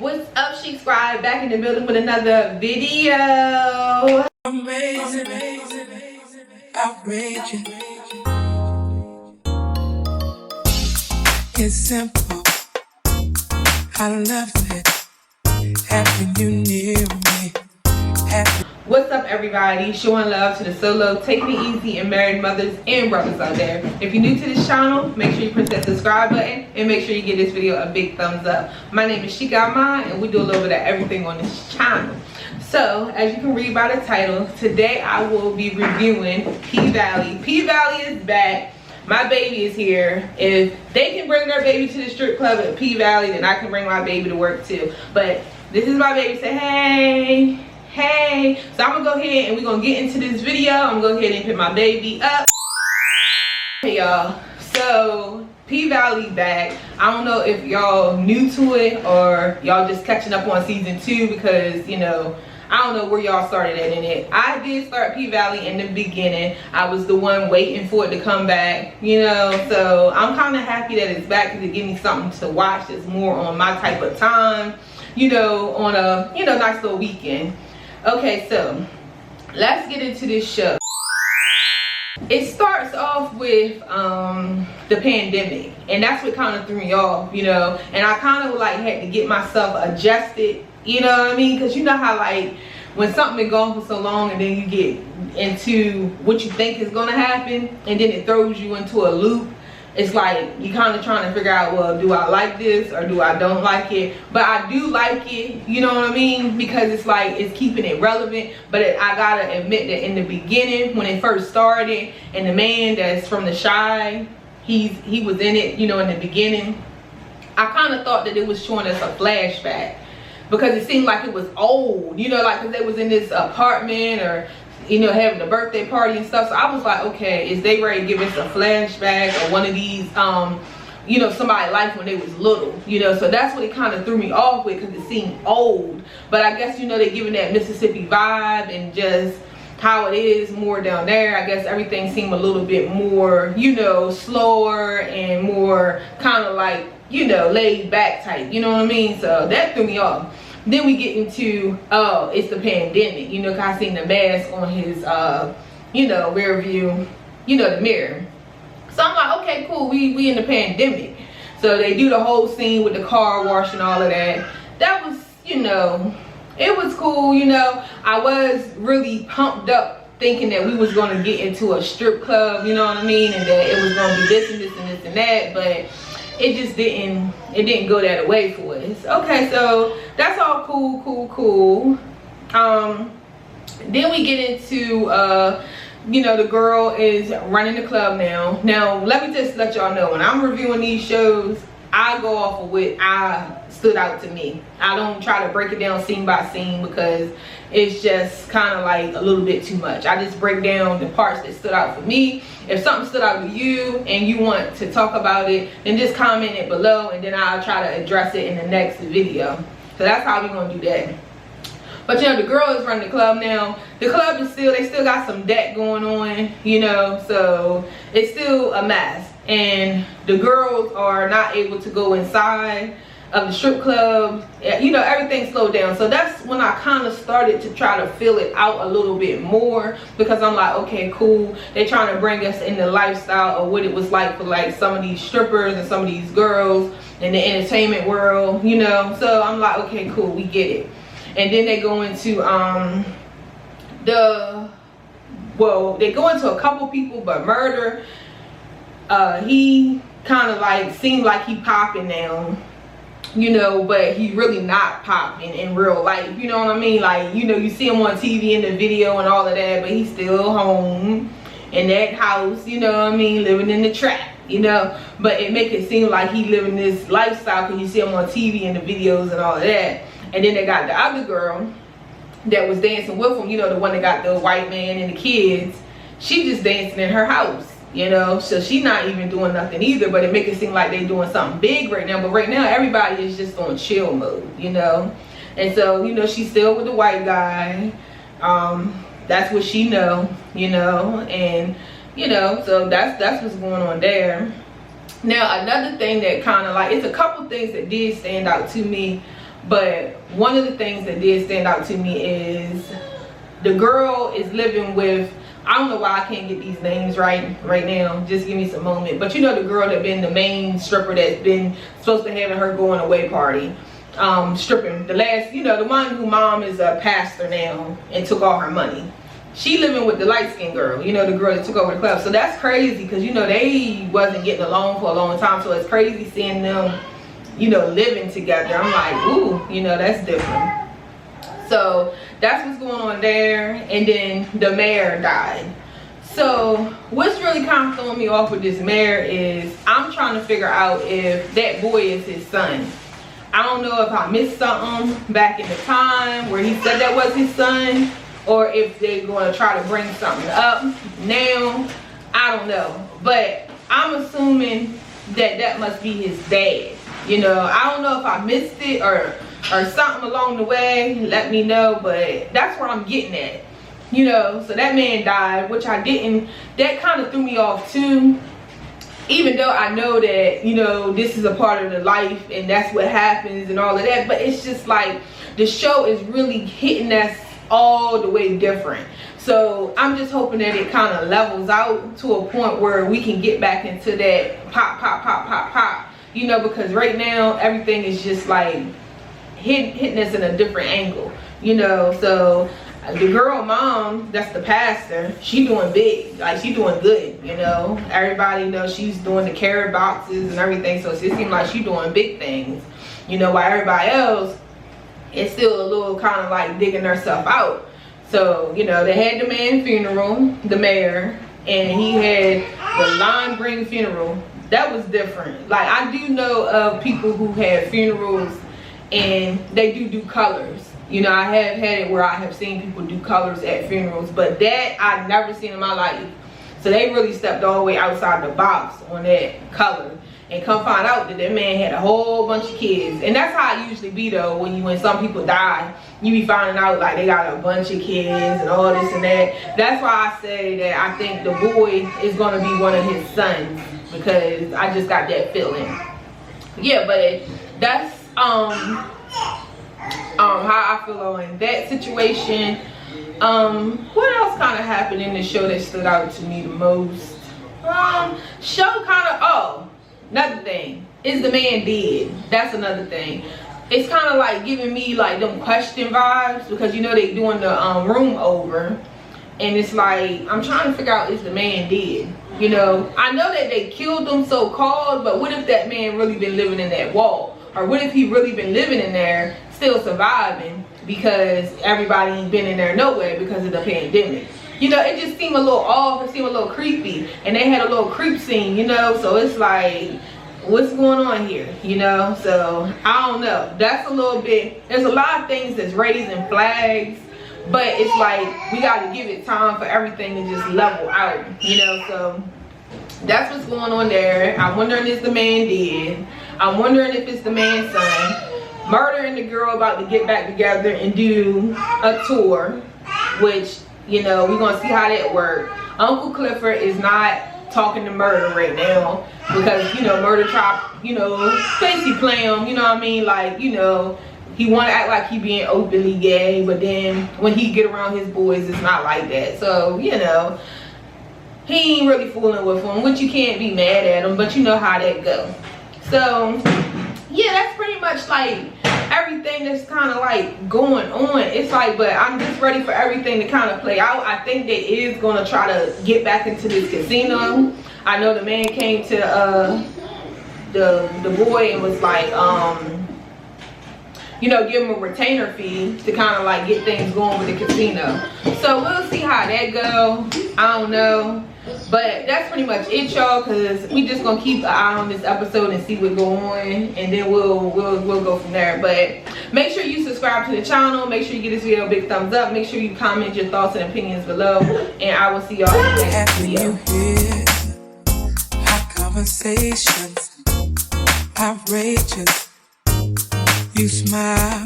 What's up, Chic Scribe? Back in the building with another video. Amazing, outrageous. It's simple. I love it. Having you near me. What's up, everybody? Showing love to the solo, taking it easy, and married mothers and brothers out there. If you're new to this channel, make sure you press that subscribe button and make sure you give this video a big thumbs up. My name is Chic and we do a little bit of everything on this channel. So, as you can read by the title, today I will be reviewing P-Valley. P-Valley is back. My baby is here. If they can bring their baby to the strip club at P-Valley, then I can bring my baby to work too. But this is my baby. Say hey. Hey, so I'm gonna go ahead and we're gonna get into this video. I'm gonna go ahead and pick my baby up. Hey y'all, so P-Valley back. I don't know if y'all new to it or y'all just catching up on season 2 because, you know, I don't know where y'all started at in it. I did start P-Valley in the beginning. I was the one waiting for it to come back, you know, so I'm kind of happy that it's back because it gives me something to watch that's more on my type of time, you know, on a, you know, nice little weekend. Okay, so let's get into this show. It starts off with the pandemic, and that's what kind of threw me off, you know, and I kind of like had to get myself adjusted, you know what I mean, because you know how like when something been gone for so long and then you get into what you think is going to happen and then it throws you into a loop. It's like you kind of trying to figure out, well, do I like this or do I don't like it? But I do like it, you know what I mean? Because it's like it's keeping it relevant. But I gotta admit that in the beginning, when it first started, and the man that's from The Chi, he was in it, you know, in the beginning. I kind of thought that it was showing us a flashback because it seemed like it was old, you know, like because they was in this apartment or, you know, having a birthday party and stuff. So I was like, okay, is they ready to give us a flashback or one of these, you know, somebody's life when they was little, you know? So that's what it kind of threw me off with because it seemed old. But I guess, you know, they're giving that Mississippi vibe and just how it is more down there. I guess everything seemed a little bit more, you know, slower and more kind of like, you know, laid back type, you know what I mean? So that threw me off. Then we get into, oh, it's the pandemic, you know, cause I seen the mask on his, you know, rear view, you know, the mirror. So I'm like, okay, cool, we in the pandemic. So they do the whole scene with the car wash and all of that. That was, you know, it was cool, you know. I was really pumped up thinking that we was gonna get into a strip club, you know what I mean? And that it was gonna be this and this and this and that, but it just didn't go that way for us. Okay, so that's all cool. Then we get into you know, the girl is running the club now. Now let me just let y'all know, when I'm reviewing these shows, I go off of what stood out to me. I don't try to break it down scene by scene because it's just kind of like a little bit too much. I just break down the parts that stood out for me. If something stood out to you and you want to talk about it, then just comment it below and then I'll try to address it in the next video. So that's how we're gonna do that. But you know, the girl is running the club now. The club is still, they still got some debt going on, you know, so it's still a mess. And the girls are not able to go inside of the strip club. You know, everything slowed down. So that's when I kind of started to try to feel it out a little bit more, because I'm like, okay, cool, they're trying to bring us in the lifestyle of what it was like for like some of these strippers and some of these girls in the entertainment world, you know. So I'm like, okay, cool, we get it. And then they go into they go into a couple people, but Murder, he kind of like seemed like he popping now, you know, but he really not popping in real life, you know what I mean? Like, you know, you see him on TV in the video and all of that, but he's still home in that house, you know what I mean, living in the trap, you know. But it make it seem like he living this lifestyle because you see him on TV in the videos and all of that. And then they got the other girl that was dancing with him, you know, the one that got the white man and the kids. She just dancing in her house, you know, so she not even doing nothing either. But it make it seem like they doing something big right now. But right now everybody is just on chill mode, you know. And so, you know, she's still with the white guy. That's what she know, you know. And, you know, so that's what's going on there. Now another thing that kind of like, it's a couple things that did stand out to me But one of the things that did stand out to me is the girl is living with, I don't know why I can't get these names right now, just give me some moment, but you know the girl that been the main stripper that's been supposed to having her going away party, stripping, the last, you know, the one who mom is a pastor now and took all her money. She living with the light-skinned girl, you know, the girl that took over the club. So that's crazy because, you know, they wasn't getting along for a long time. So it's crazy seeing them, you know, living together. I'm like, ooh, you know, that's different. So that's what's going on there. And then the mayor died. So what's really kind of throwing me off with this mayor is I'm trying to figure out if that boy is his son. I don't know if I missed something back in the time where he said that was his son, or if they're going to try to bring something up now. I don't know. But I'm assuming that that must be his dad. You know, I don't know if I missed it or something along the way. Let me know. But that's what I'm getting at. You know, so that man died, which I didn't. That kind of threw me off too. Even though I know that, you know, this is a part of the life and that's what happens and all of that. But it's just like the show is really hitting us all the way different. So I'm just hoping that it kind of levels out to a point where we can get back into that pop, you know, because right now everything is just like hitting us in a different angle, you know. So the girl mom, that's the pastor, she doing big, like she doing good, you know. Everybody knows she's doing the carrot boxes and everything, so it seems like she doing big things, you know, while everybody else is still a little kind of like digging herself out. So, you know, they had the man funeral, the mayor, and he had the lime green funeral. That was different. Like, I do know of people who have funerals and they do colors. You know, I have had it where I have seen people do colors at funerals, but that I've never seen in my life. So they really stepped all the way outside the box on that color. And come find out that man had a whole bunch of kids. And that's how it usually be though, when some people die, you be finding out like they got a bunch of kids and all this and that. That's why I say that I think the boy is gonna be one of his sons, because I just got that feeling. Yeah, but that's how I feel on that situation. What else kind of happened in the show that stood out to me the most? Another thing, is the man dead? That's another thing. It's kind of like giving me like them question vibes, because you know they doing the room over, and it's like I'm trying to figure out, is the man dead? You know, I know that they killed him so called, but what if that man really been living in that wall? Or what if he really been living in there still surviving because everybody ain't been in there nowhere because of the pandemic? You know, it just seemed a little off, it seemed a little creepy. And they had a little creep scene, you know, so it's like, what's going on here, you know? So I don't know. That's a little bit, there's a lot of things that's raising flags, but it's like we got to give it time for everything to just level out, you know. So that's what's going on there. I'm wondering, is the man dead? I'm wondering if it's the man's son. Murder and the girl about to get back together and do a tour, which, you know, we're gonna see how that works. Uncle Clifford is not talking to Murder right now because, you know, Murder tried, you know, basically play him, you know what I mean? Like, you know, he want to act like he being openly gay, but then when he get around his boys, it's not like that. So, you know, he ain't really fooling with him, which you can't be mad at him, but you know how that go. So, yeah, that's pretty much like everything that's kind of like going on. It's like, but I'm just ready for everything to kind of play out. I think they is going to try to get back into this casino. I know the man came to the boy and was like, you know, give him a retainer fee to kind of like get things going with the casino. So we'll see how that go. I don't know. But that's pretty much it, y'all, because we just gonna keep an eye on this episode and see what's going on, and then we'll go from there. But make sure you subscribe to the channel, make sure you give this video a big thumbs up, make sure you comment your thoughts and opinions below, and I will see y'all in the next video. Hot conversations, outrageous. You smile